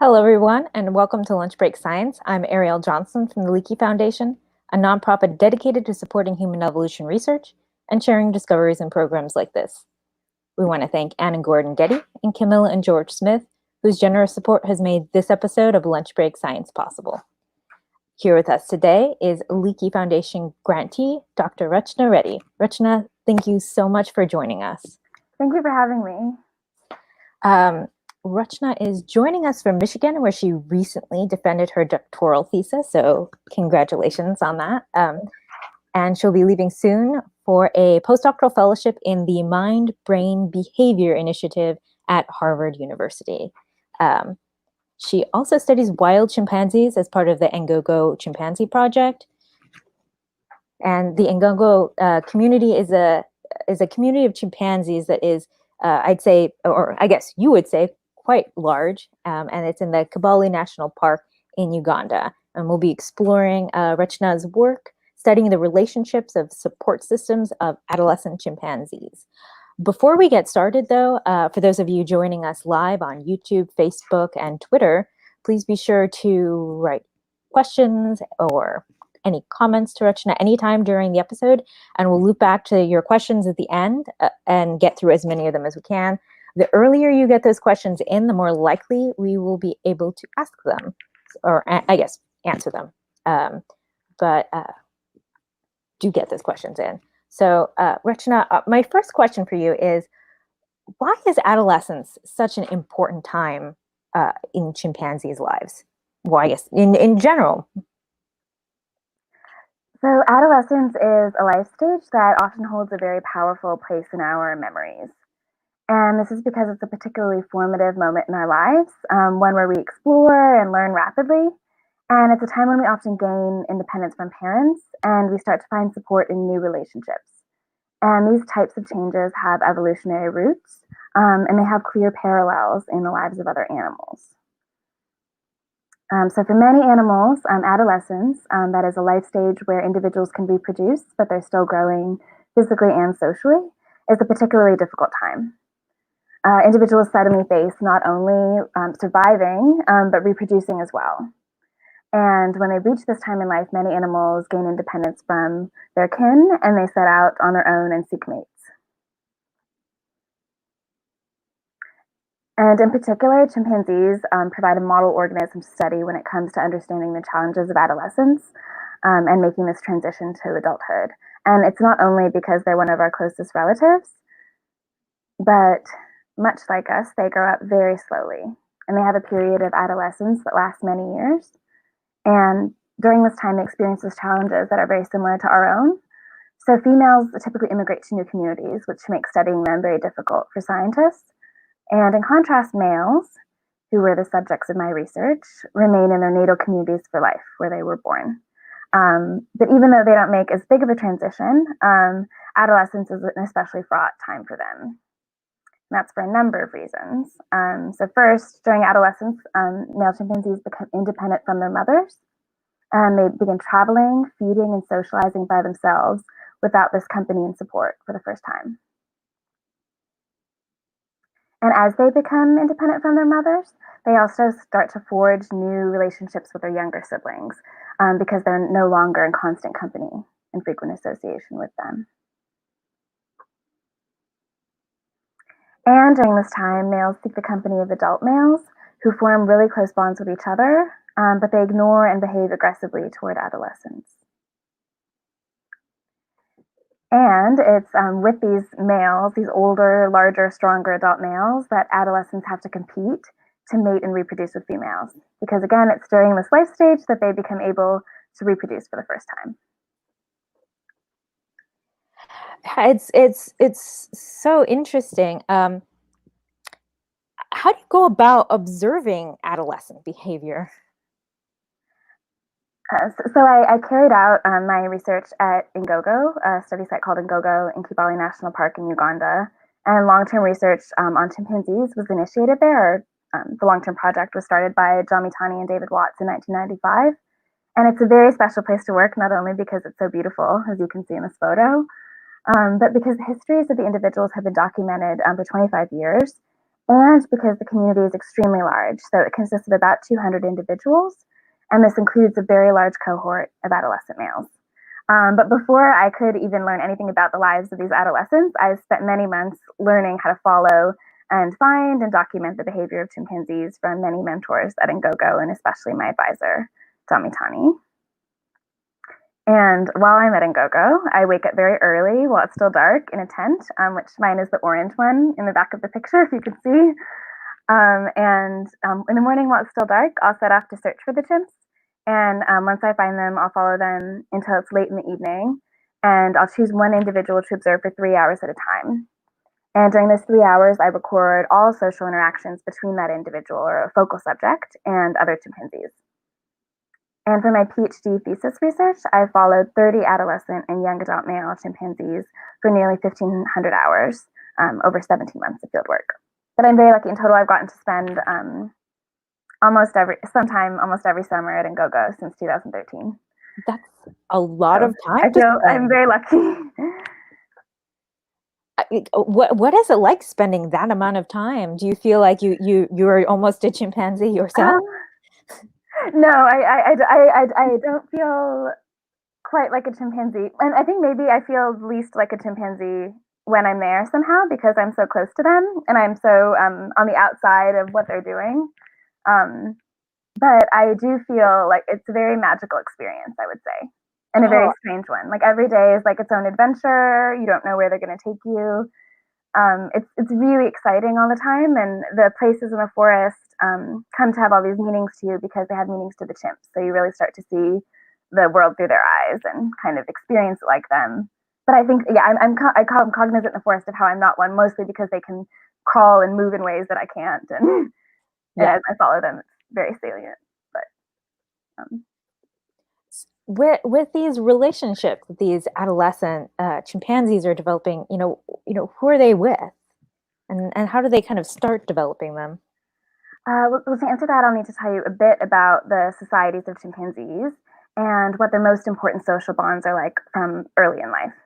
Hello, everyone, and welcome to Lunch Break Science. I'm Ariel Johnson from the Leakey Foundation, a nonprofit dedicated to supporting human evolution research and sharing discoveries in programs like this. We want to thank Ann and Gordon Getty and Camilla and George Smith, whose generous support has made this episode of Lunch Break Science possible. Here with us today is Leakey Foundation grantee, Dr. Rachna Reddy. Rachna, thank you so much for joining us. Thank you for having me. Rachna is joining us from Michigan, where she recently defended her doctoral thesis, so congratulations on that. And she'll be leaving soon for a postdoctoral fellowship in the Mind-Brain Behavior Initiative at Harvard University. She also studies wild chimpanzees as part of the Ngogo Chimpanzee Project. And the Ngogo community is a community of chimpanzees that is, I'd say, or I guess you would say, quite large, and it's in the Kibale National Park in Uganda. And we'll be exploring Rachna's work, studying the relationships of support systems of adolescent chimpanzees. Before we get started, though, for those of you joining us live on YouTube, Facebook, and Twitter, please be sure to write questions or any comments to Rachna anytime during the episode, and we'll loop back to your questions at the end and get through as many of them as we can. The earlier you get those questions in, the more likely we will be able to ask them, or I guess answer them. But do get those questions in. So Rachna, my first question for you is, why is adolescence such an important time in chimpanzees' lives? Well, I guess in general. So adolescence is a life stage that often holds a very powerful place in our memories. And this is because it's a particularly formative moment in our lives, one where we explore and learn rapidly. And it's a time when we often gain independence from parents and we start to find support in new relationships. And these types of changes have evolutionary roots, and they have clear parallels in the lives of other animals. So for many animals, adolescence, that is a life stage where individuals can reproduce, but they're still growing physically and socially, is a particularly difficult time. Individuals suddenly face not only surviving, but reproducing as well. And when they reach this time in life, many animals gain independence from their kin, and they set out on their own and seek mates. And in particular, chimpanzees provide a model organism to study when it comes to understanding the challenges of adolescence and making this transition to adulthood. And it's not only because they're one of our closest relatives, but much like us, they grow up very slowly. And they have a period of adolescence that lasts many years. And during this time, they experience challenges that are very similar to our own. So females typically immigrate to new communities, which makes studying them very difficult for scientists. And in contrast, males, who were the subjects of my research, remain in their natal communities for life, where they were born. But even though they don't make as big of a transition, adolescence is an especially fraught time for them. And that's for a number of reasons. So first, during adolescence, male chimpanzees become independent from their mothers. And they begin traveling, feeding, and socializing by themselves without this company and support for the first time. And as they become independent from their mothers, they also start to forge new relationships with their younger siblings because they're no longer in constant company and frequent association with them. And during this time, males seek the company of adult males who form really close bonds with each other, but they ignore and behave aggressively toward adolescents. And it's with these males, these older, larger, stronger adult males, that adolescents have to compete to mate and reproduce with females. Because again, it's during this life stage that they become able to reproduce for the first time. It's so interesting. How do you go about observing adolescent behavior? So I carried out my research at Ngogo, a study site called Ngogo in Kibale National Park in Uganda. And long-term research on chimpanzees was initiated there. The long-term project was started by John Mitani and David Watts in 1995. And it's a very special place to work, not only because it's so beautiful, as you can see in this photo, but because the histories of the individuals have been documented for 25 years. and because the community is extremely large. So it consists of about 200 individuals, and this includes a very large cohort of adolescent males. But before I could even learn anything about the lives of these adolescents, I spent many months learning how to follow and find and document the behavior of chimpanzees from many mentors at Ngogo, and especially my advisor, Damitani. And while I'm at Ngogo, I wake up very early while it's still dark in a tent, which mine is the orange one in the back of the picture, if you can see. In the morning while it's still dark, I'll set off to search for the chimps. And once I find them, I'll follow them until it's late in the evening. And I'll choose one individual to observe for 3 hours at a time. And during those 3 hours, I record all social interactions between that individual or a focal subject and other chimpanzees. And for my PhD thesis research, I followed 30 adolescent and young adult male chimpanzees for nearly 1,500 hours over 17 months of field work. But I'm very lucky. In total, I've gotten to spend almost every summer at Ngogo since 2013. That's a lot of time. I feel I'm very lucky. What is it like spending that amount of time? Do you feel like you're almost a chimpanzee yourself? No, I don't feel quite like a chimpanzee, and I think maybe I feel least like a chimpanzee when I'm there somehow because I'm so close to them and I'm so on the outside of what they're doing. But I do feel like it's a very magical experience, I would say, and a very strange one. Like every day is like its own adventure. You don't know where they're going to take you. It's really exciting all the time, and the places in the forest come to have all these meanings to you because they have meanings to the chimps. So you really start to see the world through their eyes and kind of experience it like them. But I think, yeah, I'm cognizant in the forest of how I'm not one, mostly because they can crawl and move in ways that I can't, and as I follow them, it's very salient. But with these relationships that these adolescent chimpanzees are developing, who are they with, and how do they kind of start developing them? Well, to answer that, I'll need to tell you a bit about the societies of chimpanzees and what their most important social bonds are like from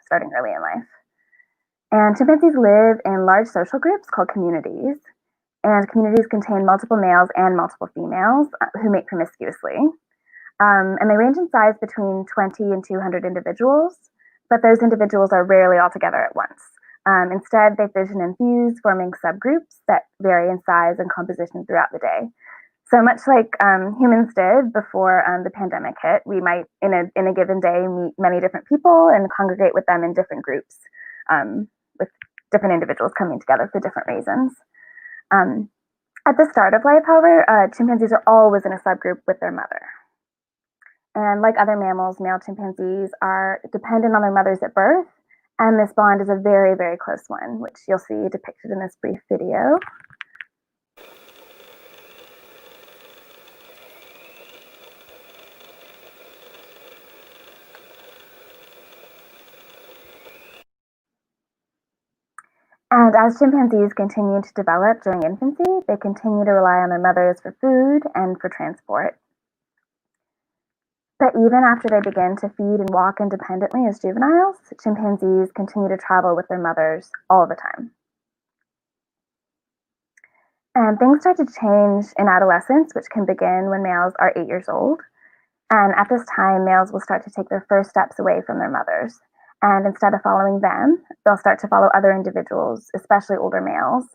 starting early in life. And chimpanzees live in large social groups called communities, and communities contain multiple males and multiple females who mate promiscuously. And they range in size between 20 and 200 individuals, but those individuals are rarely all together at once. Instead, they fission and fuse, forming subgroups that vary in size and composition throughout the day. So much like humans did before the pandemic hit, we might, in a given day, meet many different people and congregate with them in different groups, with different individuals coming together for different reasons. At the start of life, however, chimpanzees are always in a subgroup with their mother. And like other mammals, male chimpanzees are dependent on their mothers at birth, and this bond is a very, very close one, which you'll see depicted in this brief video. And as chimpanzees continue to develop during infancy, they continue to rely on their mothers for food and for transport. But even after they begin to feed and walk independently as juveniles, chimpanzees continue to travel with their mothers all the time. And things start to change in adolescence, which can begin when males are 8 years old. And at this time, males will start to take their first steps away from their mothers. And instead of following them, they'll start to follow other individuals, especially older males,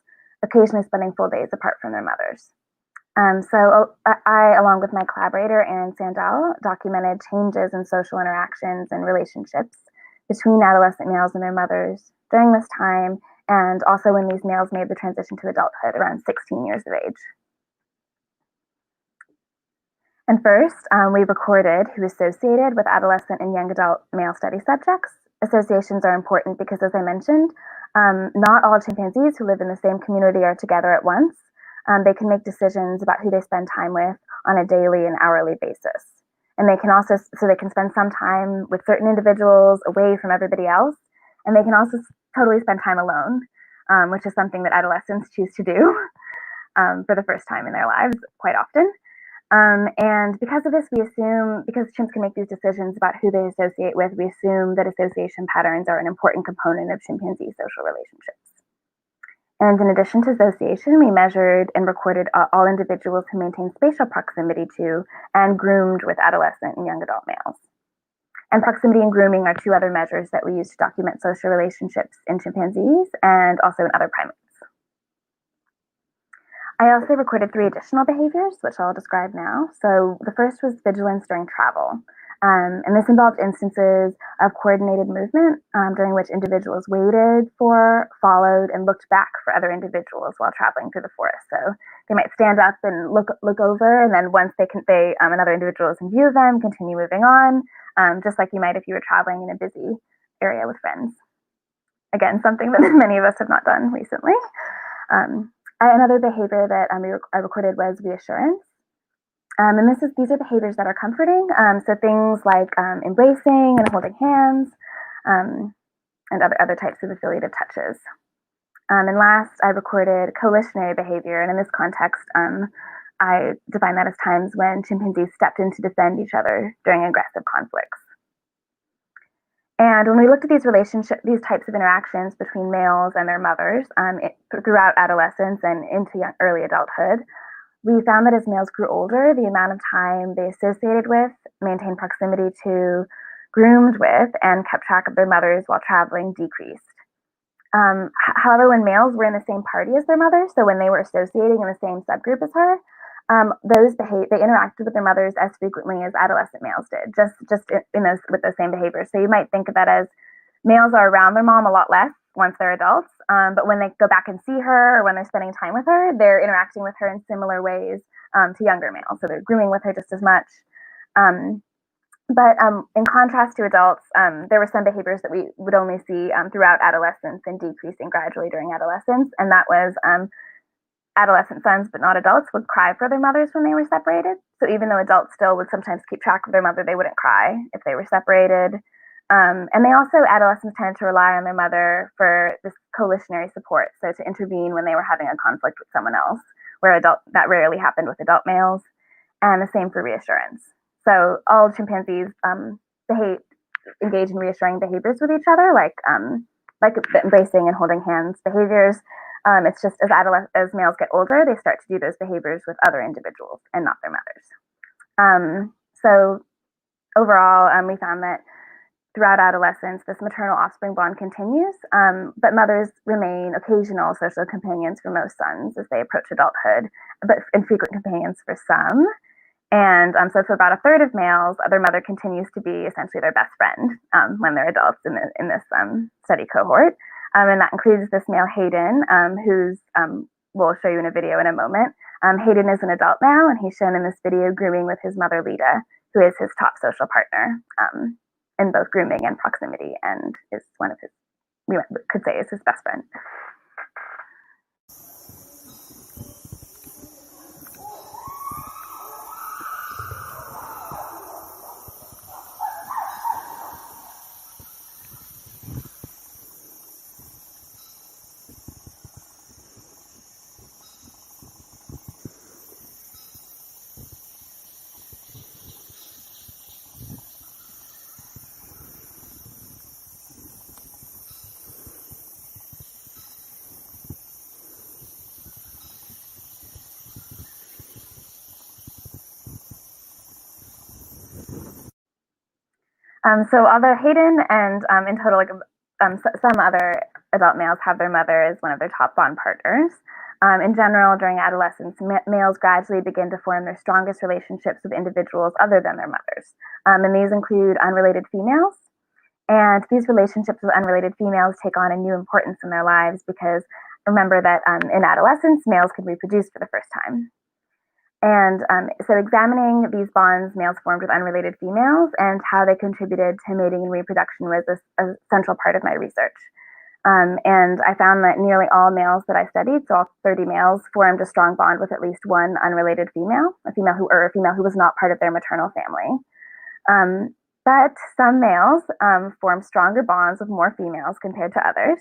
occasionally spending full days apart from their mothers. So I, along with my collaborator, Aaron Sandell, documented changes in social interactions and relationships between adolescent males and their mothers during this time, and also when these males made the transition to adulthood around 16 years of age. And first, we recorded who associated with adolescent and young adult male study subjects. Associations are important because, as I mentioned, not all chimpanzees who live in the same community are together at once. They can make decisions about who they spend time with on a daily and hourly basis. And they can also, so they can spend some time with certain individuals away from everybody else. And they can also totally spend time alone, which is something that adolescents choose to do for the first time in their lives quite often. And because of this, because chimps can make these decisions about who they associate with, we assume that association patterns are an important component of chimpanzee social relationships. And in addition to association, we measured and recorded all individuals who maintained spatial proximity to and groomed with adolescent and young adult males. And proximity and grooming are two other measures that we use to document social relationships in chimpanzees and also in other primates. I also recorded 3 additional behaviors, which I'll describe now. So the first was vigilance during travel. And this involved instances of coordinated movement during which individuals waited for, followed, and looked back for other individuals while traveling through the forest. So they might stand up and look over, and then once another individual is in view of them, continue moving on, just like you might if you were traveling in a busy area with friends. Again, something that many of us have not done recently. Another behavior that I recorded was reassurance. And these are behaviors that are comforting. So things like embracing and holding hands, and other types of affiliative touches. And last, I recorded coalitionary behavior. And in this context, I define that as times when chimpanzees stepped in to defend each other during aggressive conflicts. And when we looked at these types of interactions between males and their mothers throughout adolescence and into early adulthood, we found that as males grew older, the amount of time they associated with, maintained proximity to, groomed with, and kept track of their mothers while traveling decreased. However, when males were in the same party as their mother, so when they were associating in the same subgroup as her, they interacted with their mothers as frequently as adolescent males did, just with those same behaviors. So you might think of that as males are around their mom a lot less once they're adults, but when they go back and see her or when they're spending time with her, they're interacting with her in similar ways to younger males. So they're grooming with her just as much. But in contrast to adults, there were some behaviors that we would only see throughout adolescence and decreasing gradually during adolescence, and that was adolescent sons, but not adults, would cry for their mothers when they were separated. So even though adults still would sometimes keep track of their mother, they wouldn't cry if they were separated. And adolescents tended to rely on their mother for this coalitionary support, so to intervene when they were having a conflict with someone else, where that rarely happened with adult males, and the same for reassurance. So all chimpanzees engage in reassuring behaviors with each other, like embracing and holding hands behaviors. It's just as males get older, they start to do those behaviors with other individuals and not their mothers. So overall, we found that throughout adolescence, this maternal-offspring bond continues, but mothers remain occasional social companions for most sons as they approach adulthood, but infrequent companions for some. And so for about a third of males, their mother continues to be essentially their best friend when they're adults in this study cohort. And that includes this male, Hayden, who's we'll show you in a video in a moment. Hayden is an adult now, and he's shown in this video grooming with his mother, Lita, who is his top social partner in both grooming and proximity, and is one of we could say is his best friend. So although Hayden and in total, some other adult males have their mother as one of their top bond partners, in general, during adolescence, males gradually begin to form their strongest relationships with individuals other than their mothers. And these include unrelated females. And these relationships with unrelated females take on a new importance in their lives because remember that in adolescence, males can reproduce for the first time. And so examining these bonds males formed with unrelated females and how they contributed to mating and reproduction was a central part of my research. And I found that nearly all males that I studied, so all 30 males, formed a strong bond with at least one unrelated female, a female who was not part of their maternal family. But some males form stronger bonds with more females compared to others.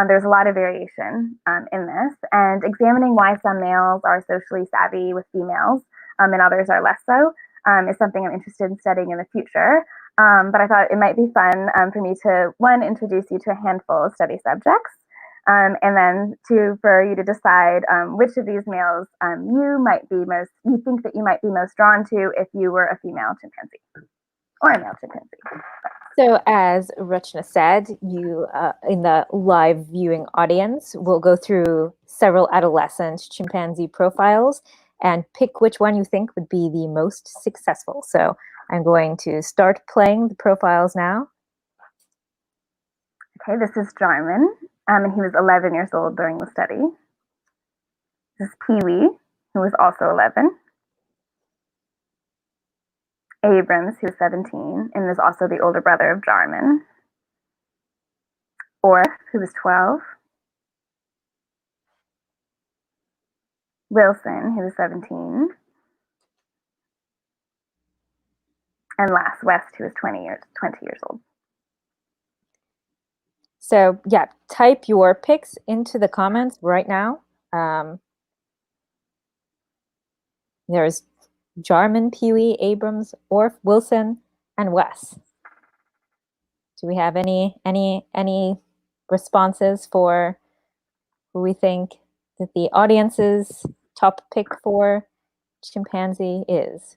There's a lot of variation in this, and examining why some males are socially savvy with females and others are less so is something I'm interested in studying in the future. But I thought it might be fun for me to, one, introduce you to a handful of study subjects, and then for you to decide which of these males you think that you might be most drawn to if you were a female chimpanzee or a male chimpanzee. So as Rachna said, you in the live viewing audience will go through several adolescent chimpanzee profiles and pick which one you think would be the most successful. So I'm going to start playing the profiles now. Okay, this is Jarman, and he was 11 years old during the study. This is Pee-wee, who was also 11. Abrams, who was 17, and is also the older brother of Jarman. Orth, who was 12. Wilson, who was 17. And last, West, who was 20 years old. So yeah, type your picks into the comments right now. There's Jarman, Pee-wee, Abrams, Orth, Wilson, and Wes. Do we have any responses for who we think that the audience's top pick for chimpanzee is?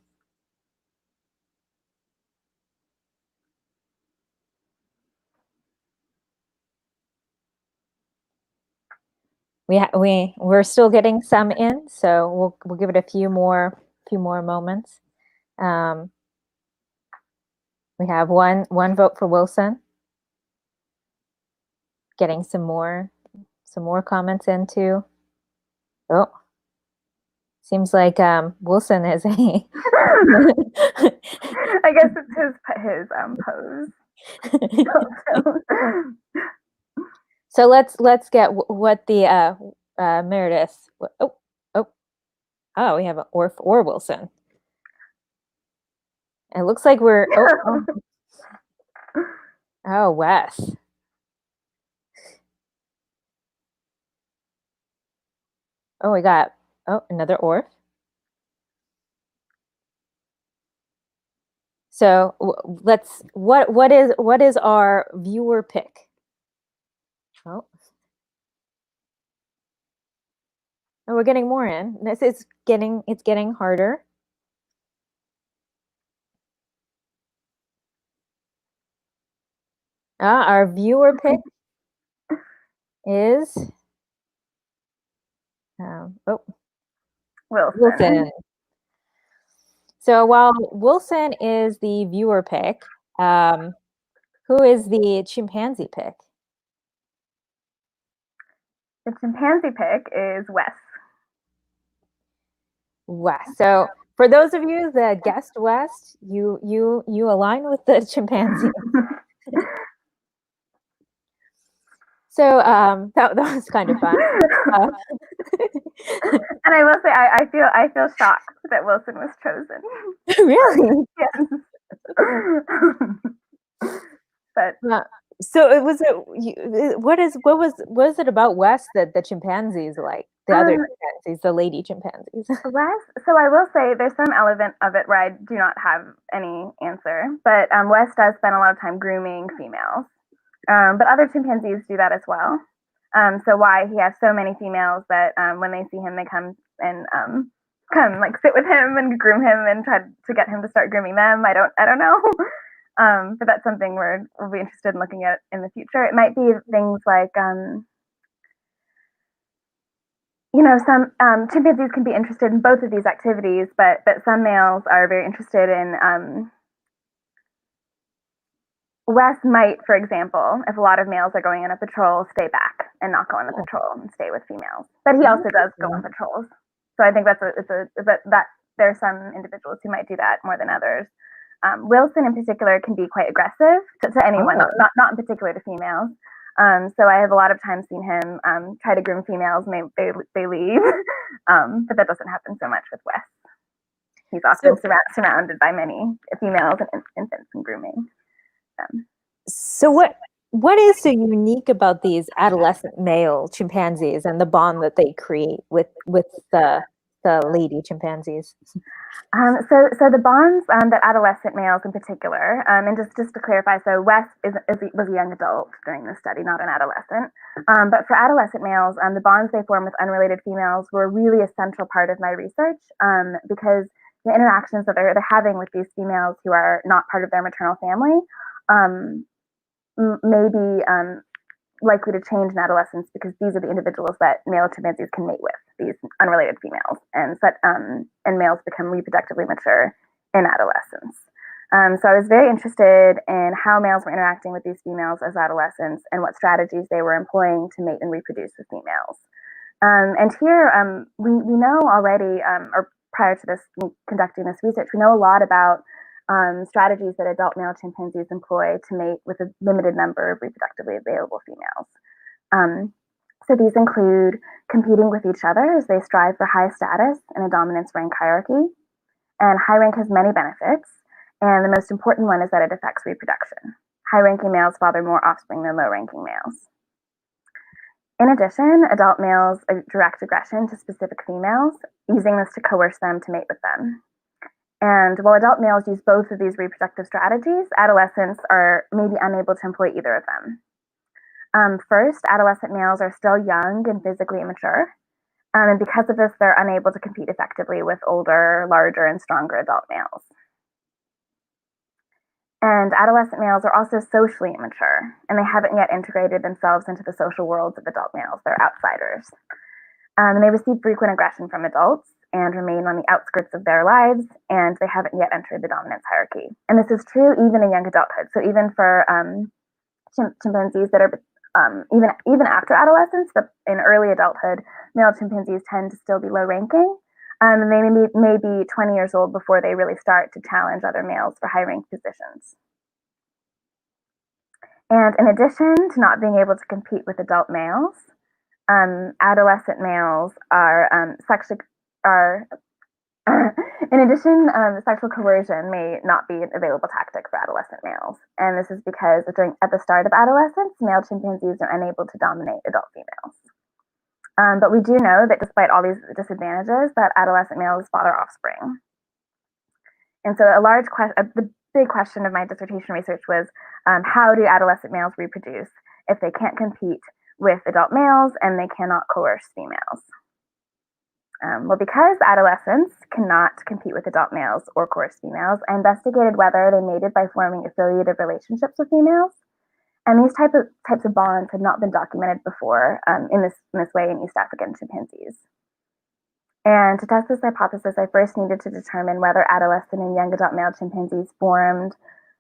We're still getting some in, so we'll give it a few more moments. We have one vote for Wilson. Getting some more comments in too. Oh, seems like Wilson is a. I guess it's his pose. So let's get what the Meredith. Oh, we have Orth or Wilson. It looks like we're oh Wes. Oh, we got another Orth. So let's what is our viewer pick? Oh, we're getting more in. It's getting harder. Our viewer pick is Wilson. So while Wilson is the viewer pick, who is the chimpanzee pick? The chimpanzee pick is Wes. Wes. So for those of you that guessed Wes, you align with the chimpanzee. So that was kind of fun. And I will say, I feel shocked that Wilson was chosen. Really? Yes. But so it was what was it about Wes that the chimpanzees like? The other chimpanzees, the lady chimpanzees. Wes, so I will say there's some element of it where I do not have any answer, but Wes does spend a lot of time grooming females. But other chimpanzees do that as well. So why he has so many females that when they see him, they come like sit with him and groom him and try to get him to start grooming them. I don't know. But that's something we'll be interested in looking at in the future. It might be things like, some chimpanzees can be interested in both of these activities, but some males are very interested in. Wes might, for example, if a lot of males are going on a patrol, stay back and not go on the patrol and stay with females. But he also does go on patrols. So I think that there are some individuals who might do that more than others. Wilson in particular can be quite aggressive to anyone, not in particular to females. So I have a lot of times seen him try to groom females and they leave. But that doesn't happen so much with Wes. He's often surrounded by many females and infants and grooming. So what is so unique about these adolescent male chimpanzees and the bond that they create with the lady chimpanzees? So the bonds that adolescent males in particular, and just to clarify, so Wes was a young adult during this study, not an adolescent. But for adolescent males, the bonds they form with unrelated females were really a central part of my research because the interactions that they're having with these females who are not part of their maternal family may be likely to change in adolescence because these are the individuals that male chimpanzees can mate with, these unrelated females, and males become reproductively mature in adolescence. So I was very interested in how males were interacting with these females as adolescents and what strategies they were employing to mate and reproduce with females. And here we know already, or prior to this conducting this research, we know a lot about strategies that adult male chimpanzees employ to mate with a limited number of reproductively available females. So these include competing with each other as they strive for high status in a dominance rank hierarchy. And high rank has many benefits, and the most important one is that it affects reproduction. High-ranking males father more offspring than low-ranking males. In addition, adult males direct aggression to specific females, using this to coerce them to mate with them. And while adult males use both of these reproductive strategies, adolescents are maybe unable to employ either of them. First, adolescent males are still young and physically immature, and because of this, they're unable to compete effectively with older, larger, and stronger adult males. And adolescent males are also socially immature, and they haven't yet integrated themselves into the social worlds of adult males. They're outsiders. And they receive frequent aggression from adults and remain on the outskirts of their lives, and they haven't yet entered the dominance hierarchy. And this is true even in young adulthood. So even for chimpanzees that are even after adolescence, in early adulthood, male chimpanzees tend to still be low-ranking. And they may be 20 years old before they really start to challenge other males for high-ranked positions. And in addition to not being able to compete with adult males, adolescent males sexual coercion may not be an available tactic for adolescent males. And this is because at the start of adolescence, male chimpanzees are unable to dominate adult females. But we do know that despite all these disadvantages, that adolescent males father offspring. And so the big question of my dissertation research was, how do adolescent males reproduce if they can't compete with adult males and they cannot coerce females? Well, because adolescents cannot compete with adult males or coerce females, I investigated whether they mated by forming affiliative relationships with females. And these types of bonds had not been documented before in this way in East African chimpanzees. And to test this hypothesis, I first needed to determine whether adolescent and young adult male chimpanzees formed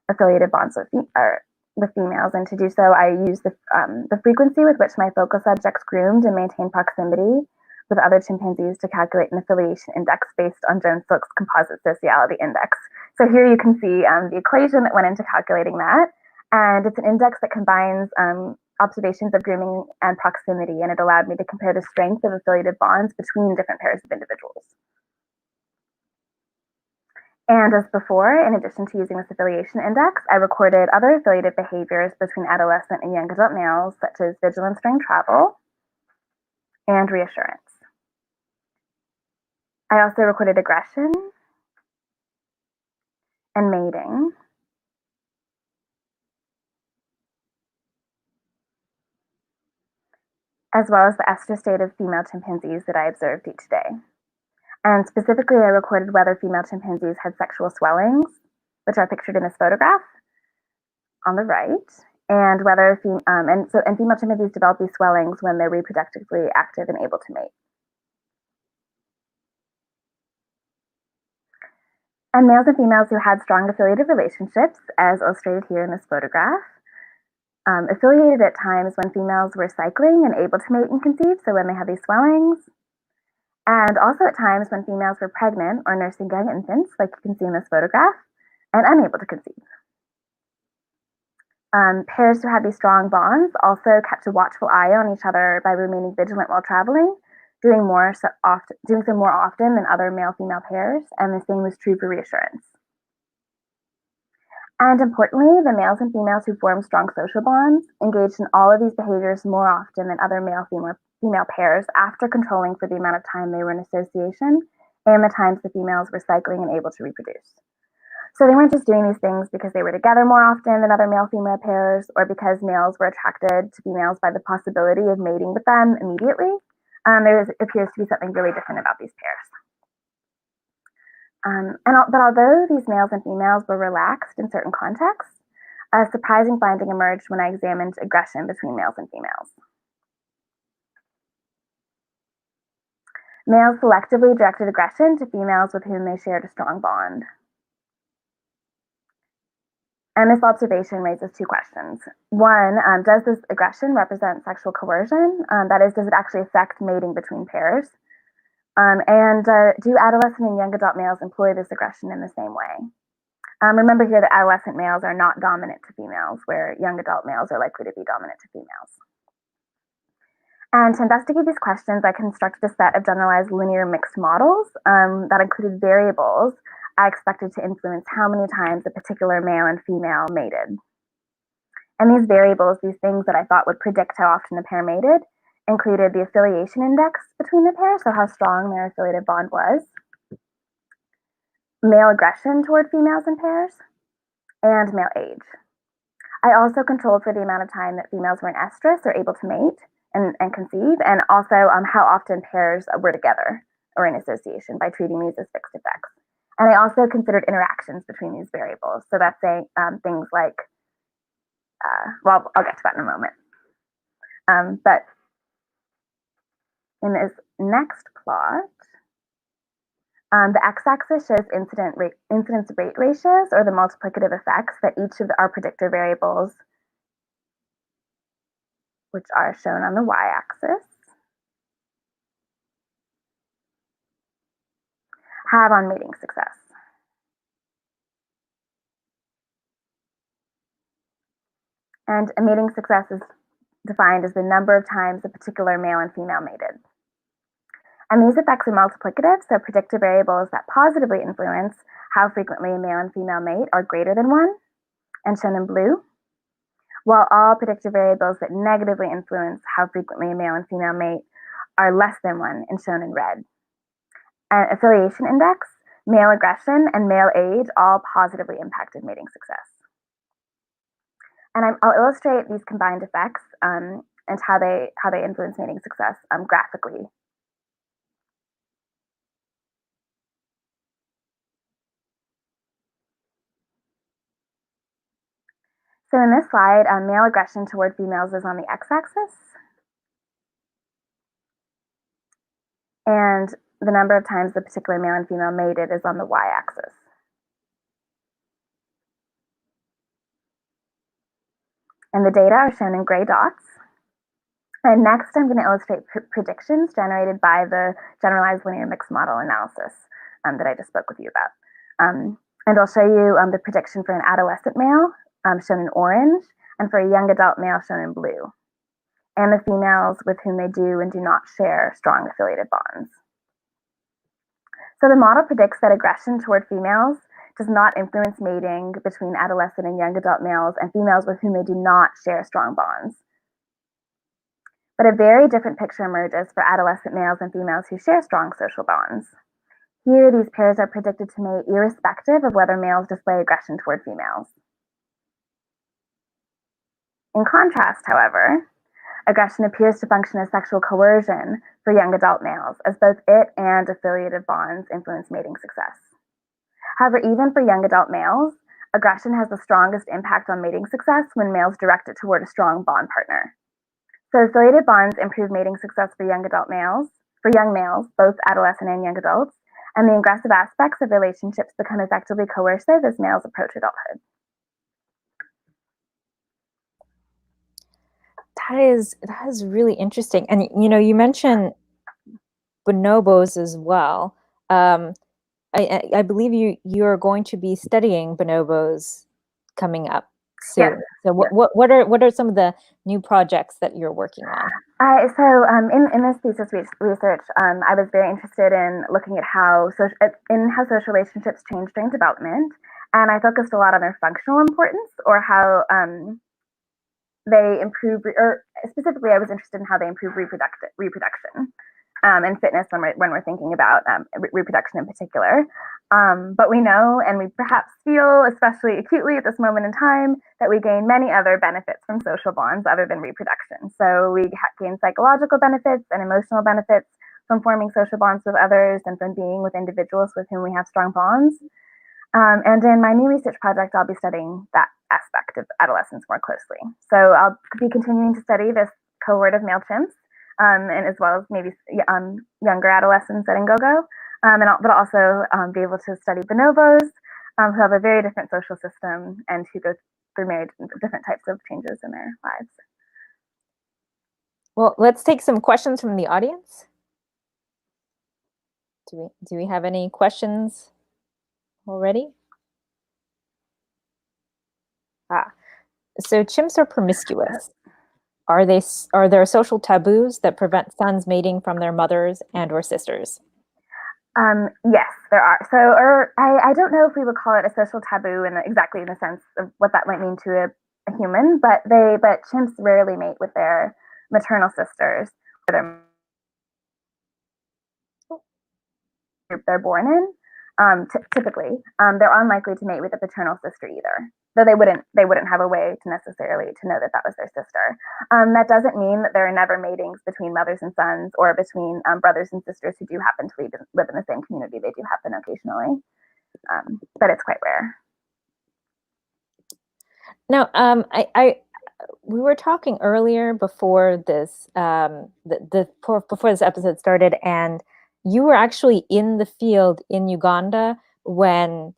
affiliative bonds with females. And to do so, I used the frequency with which my focal subjects groomed and maintained proximity with other chimpanzees to calculate an affiliation index based on Jones-Silk's composite sociality index. So here you can see the equation that went into calculating that. And it's an index that combines observations of grooming and proximity, and it allowed me to compare the strength of affiliative bonds between different pairs of individuals. And as before, in addition to using this affiliation index, I recorded other affiliative behaviors between adolescent and young adult males, such as vigilance during travel and reassurance. I also recorded aggression and mating, as well as the estrous state of female chimpanzees that I observed each day. And specifically, I recorded whether female chimpanzees had sexual swellings, which are pictured in this photograph on the right, and whether female chimpanzees develop these swellings when they're reproductively active and able to mate. And males and females who had strong affiliative relationships, as illustrated here in this photograph, affiliated at times when females were cycling and able to mate and conceive, so when they had these swellings, and also at times when females were pregnant or nursing young infants, like you can see in this photograph, and unable to conceive. Pairs who had these strong bonds also kept a watchful eye on each other by remaining vigilant while traveling, doing so more often than other male-female pairs, and the same was true for reassurance. And importantly, the males and females who formed strong social bonds engaged in all of these behaviors more often than other male-female pairs after controlling for the amount of time they were in association and the times the females were cycling and able to reproduce. So they weren't just doing these things because they were together more often than other male-female pairs, or because males were attracted to females by the possibility of mating with them immediately. There appears to be something really different about these pairs. But although these males and females were relaxed in certain contexts, a surprising finding emerged when I examined aggression between males and females. Males selectively directed aggression to females with whom they shared a strong bond. And this observation raises two questions. One, does this aggression represent sexual coercion? That is, does it actually affect mating between pairs? Do adolescent and young adult males employ this aggression in the same way? Remember here that adolescent males are not dominant to females, where young adult males are likely to be dominant to females. And to investigate these questions, I constructed a set of generalized linear mixed models that included variables I expected to influence how many times a particular male and female mated. And these variables, these things that I thought would predict how often a pair mated, included the affiliation index between the pair, so how strong their affiliated bond was, male aggression toward females in pairs, and male age. I also controlled for the amount of time that females were in estrus or able to mate and conceive, and also how often pairs were together or in association by treating these as fixed effects. And I also considered interactions between these variables. So that's saying things like, well, I'll get to that in a moment. But in this next plot, the x-axis shows incidence rate ratios, or the multiplicative effects that each of our predictor variables, which are shown on the y-axis, have on mating success. And a mating success is defined as the number of times a particular male and female mated. And these effects are multiplicative, so predictor variables that positively influence how frequently a male and female mate are greater than 1, and shown in blue, while all predictor variables that negatively influence how frequently a male and female mate are less than 1, and shown in red. And affiliation index, male aggression, and male age all positively impacted mating success. And I'll illustrate these combined effects and how they influence mating success graphically. So in this slide, male aggression toward females is on the x-axis, and the number of times the particular male and female mated is on the y-axis. And the data are shown in gray dots. And next, I'm going to illustrate predictions generated by the generalized linear mixed model analysis that I just spoke with you about. And I'll show you the prediction for an adolescent male, shown in orange, and for a young adult male, shown in blue, and the females with whom they do and do not share strong affiliated bonds. So the model predicts that aggression toward females does not influence mating between adolescent and young adult males and females with whom they do not share strong bonds. But a very different picture emerges for adolescent males and females who share strong social bonds. Here, these pairs are predicted to mate irrespective of whether males display aggression toward females. In contrast, however, aggression appears to function as sexual coercion for young adult males, as both it and affiliated bonds influence mating success. However, even for young adult males, aggression has the strongest impact on mating success when males direct it toward a strong bond partner. So affiliated bonds improve mating success for young males, both adolescent and young adults, and the aggressive aspects of relationships become effectively coercive as males approach adulthood. That is really interesting. And you mentioned bonobos as well. I believe you're going to be studying bonobos coming up soon. Yes. So what are some of the new projects that you're working on? In this thesis research, I was very interested in looking at how social relationships change during development, and I focused a lot on their functional importance, or how they improve, or specifically I was interested in how they improve reproduction. and fitness when we're thinking about reproduction in particular. But we know, and we perhaps feel, especially acutely at this moment in time, that we gain many other benefits from social bonds other than reproduction. So we gain psychological benefits and emotional benefits from forming social bonds with others and from being with individuals with whom we have strong bonds. And in my new research project, I'll be studying that aspect of adolescence more closely. So I'll be continuing to study this cohort of male chimps, and as well as maybe younger adolescents at Ngogo, but I'll also be able to study bonobos, who have a very different social system and who go through different types of changes in their lives. Well, let's take some questions from the audience. Do we have any questions already? So chimps are promiscuous. Are there social taboos that prevent sons mating from their mothers and or sisters? Yes, there are. So, I don't know if we would call it a social taboo exactly in the sense of what that might mean to a human, but chimps rarely mate with their maternal sisters or they're born in. Typically, they're unlikely to mate with a paternal sister either, though they wouldn't have a way to necessarily to know that that was their sister. That doesn't mean that there are never matings between mothers and sons or between brothers and sisters who do happen to live in the same community. They do happen occasionally, but it's quite rare. Now, we were talking earlier before this before this episode started, and you were actually in the field in Uganda when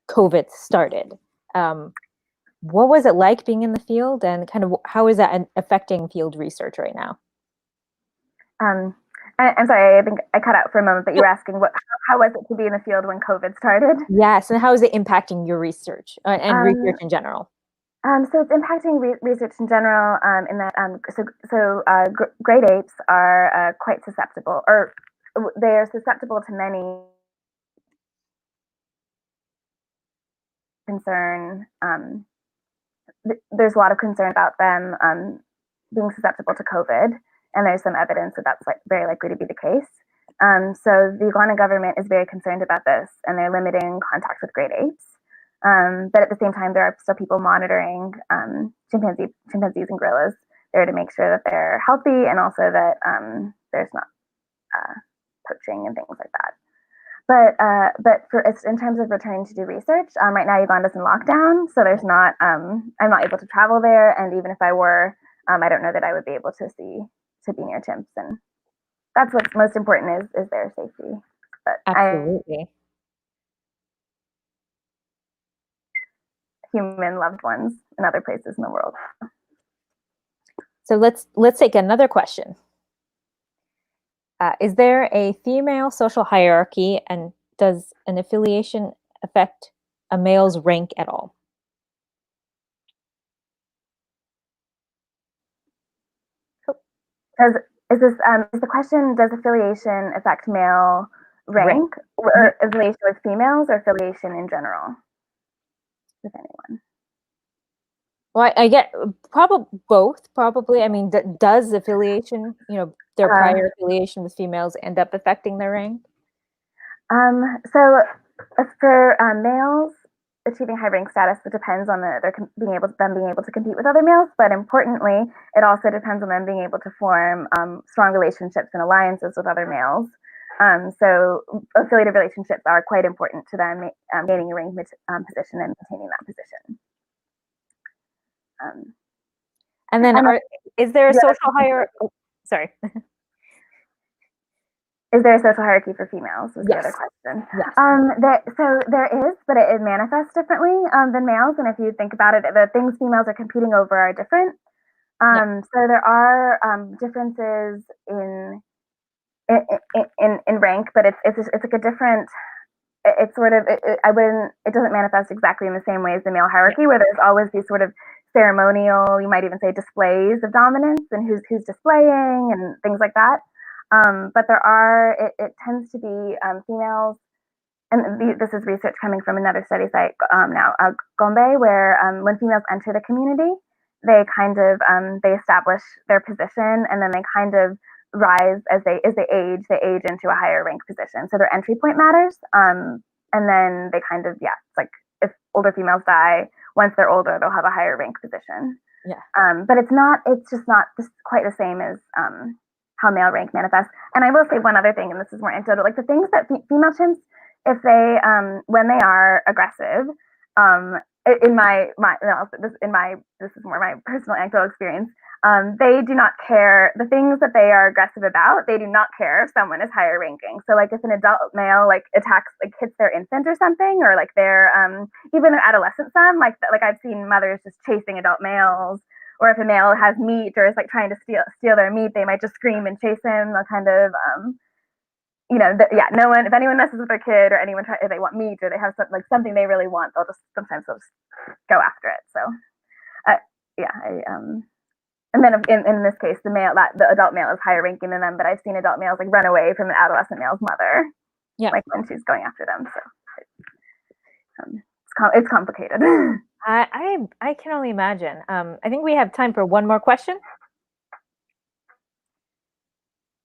COVID started. What was it like being in the field, and kind of how is that affecting field research right now? I'm sorry, I think I cut out for a moment, but you were asking how was it to be in the field when COVID started? Yes, and how is it impacting your research and research in general? So it's impacting research in general in that great apes are quite susceptible, or they are susceptible to many concern. There's a lot of concern about them being susceptible to COVID, and there's some evidence that that's very likely to be the case. So the Uganda government is very concerned about this, and they're limiting contact with great apes. But at the same time, there are still people monitoring chimpanzees and gorillas there to make sure that they're healthy and also that there's not poaching and things like that. But in terms of returning to do research, right now Uganda's in lockdown, so there's not. I'm not able to travel there, and even if I were, I don't know that I would be able to be near chimps, and that's what's most important is their safety. But absolutely. Human loved ones in other places in the world. So let's take another question. Is there a female social hierarchy, and does an affiliation affect a male's rank at all? Is the question, does affiliation affect male rank or affiliation with females, or affiliation in general with anyone? Well, I get both, probably. I mean, does affiliation, their prior affiliation with females end up affecting their rank? So for males, achieving high rank status, it depends on them being able to compete with other males, but importantly, it also depends on them being able to form strong relationships and alliances with other males. So affiliative relationships are quite important to them gaining a rank position and maintaining that position. And then, is there a social hierarchy? Oh, sorry. Is there a social hierarchy for females? Was yes. The other question. Yes. So there is, but it manifests differently than males. And if you think about it, the things females are competing over are different. So there are differences in rank, but it's like a different. It's sort of it doesn't manifest exactly in the same way as the male hierarchy, where there's always these sort of ceremonial, you might even say, displays of dominance and who's displaying and things like that. But it tends to be females, and this is research coming from another study site Gombe, where when females enter the community, they kind of they establish their position, and then they kind of rise as they age. They age into a higher rank position, so their entry point matters. And then they kind of it's like if older females die, once they're older, they'll have a higher rank position. Yeah. But it's just not quite the same as how male rank manifests. And I will say one other thing, and this is more anecdotal, like the things that female chimps, if they when they are aggressive, in my this is more my personal anecdotal experience. They do not care the things that they are aggressive about. They do not care if someone is higher ranking. So like if an adult male like attacks, like hits their infant or something, or like their even an adolescent son, like I've seen mothers just chasing adult males. Or if a male has meat or is like trying to steal their meat, they might just scream and chase him. They'll kind of no one, if anyone messes with their kid or if they want meat or they have something they really want, sometimes they'll just go after it. So and then in this case, the adult male is higher ranking than them, but I've seen adult males like run away from an adolescent male's mother, like when she's going after them. So it's complicated. I can only imagine. I think we have time for one more question.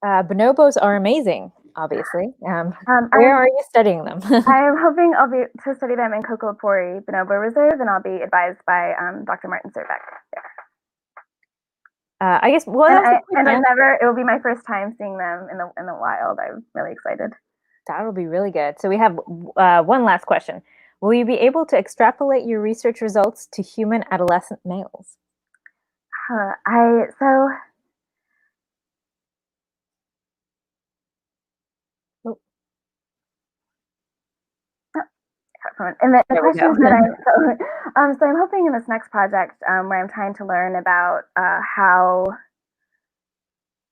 Bonobos are amazing, obviously. Where are you studying them? I'm hoping I'll be to study them in Kokopori Bonobo Reserve, and I'll be advised by Dr. Martin Serbeck there. I guess. Well, it will be my first time seeing them in the wild. I'm really excited. That'll be really good. So we have one last question. Will you be able to extrapolate your research results to human adolescent males? And the questions that so I'm hoping in this next project where I'm trying to learn about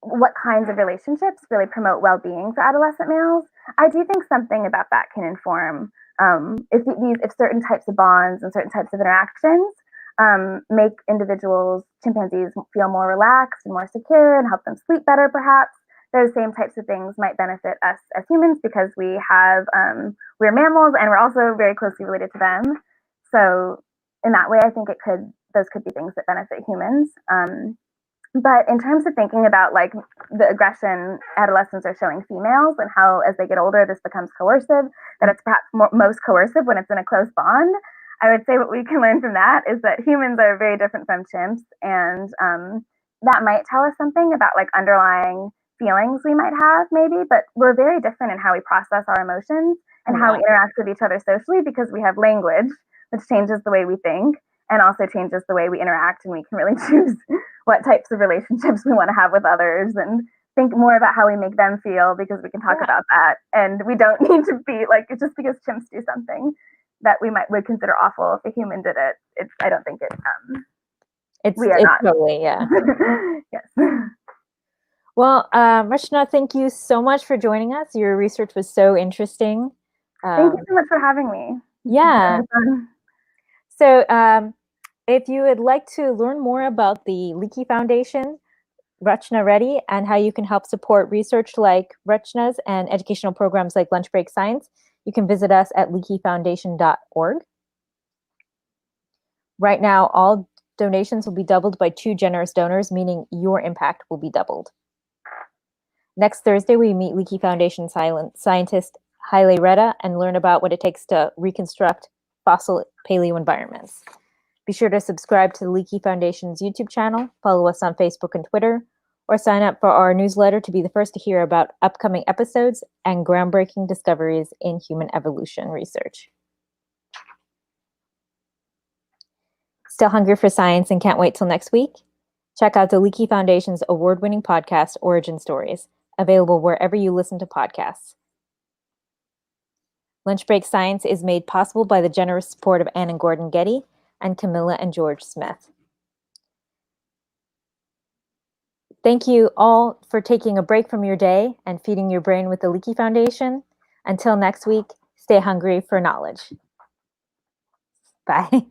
what kinds of relationships really promote well-being for adolescent males. I do think something about that can inform if certain types of bonds and certain types of interactions make individuals, chimpanzees, feel more relaxed and more secure and help them sleep better, perhaps. Those same types of things might benefit us as humans because we're mammals and we're also very closely related to them. So in that way, I think those could be things that benefit humans. But in terms of thinking about like the aggression adolescents are showing females and how as they get older this becomes coercive, that it's perhaps most coercive when it's in a close bond, I would say what we can learn from that is that humans are very different from chimps, and that might tell us something about like underlying feelings we might have maybe, but we're very different in how we process our emotions and how we interact with each other socially because we have language, which changes the way we think and also changes the way we interact, and we can really choose what types of relationships we want to have with others and think more about how we make them feel because we can talk about that. And we don't need to be like, it's just because chimps do something that would consider awful if a human did it. I don't think we are not. Totally, Yes. Well, Rachna, thank you so much for joining us. Your research was so interesting. Thank you so much for having me. Yeah. So if you would like to learn more about the Leakey Foundation, Rachna Reddy, and how you can help support research like Rachna's and educational programs like Lunch Break Science, you can visit us at leakeyfoundation.org. Right now, all donations will be doubled by 2 generous donors, meaning your impact will be doubled. Next Thursday, we meet Leakey Foundation scientist Haile Reda and learn about what it takes to reconstruct fossil paleo environments. Be sure to subscribe to the Leakey Foundation's YouTube channel, follow us on Facebook and Twitter, or sign up for our newsletter to be the first to hear about upcoming episodes and groundbreaking discoveries in human evolution research. Still hungry for science and can't wait till next week? Check out the Leakey Foundation's award-winning podcast, Origin Stories, available wherever you listen to podcasts. Lunch Break Science is made possible by the generous support of Ann and Gordon Getty and Camilla and George Smith. Thank you all for taking a break from your day and feeding your brain with the Leakey Foundation. Until next week, stay hungry for knowledge. Bye.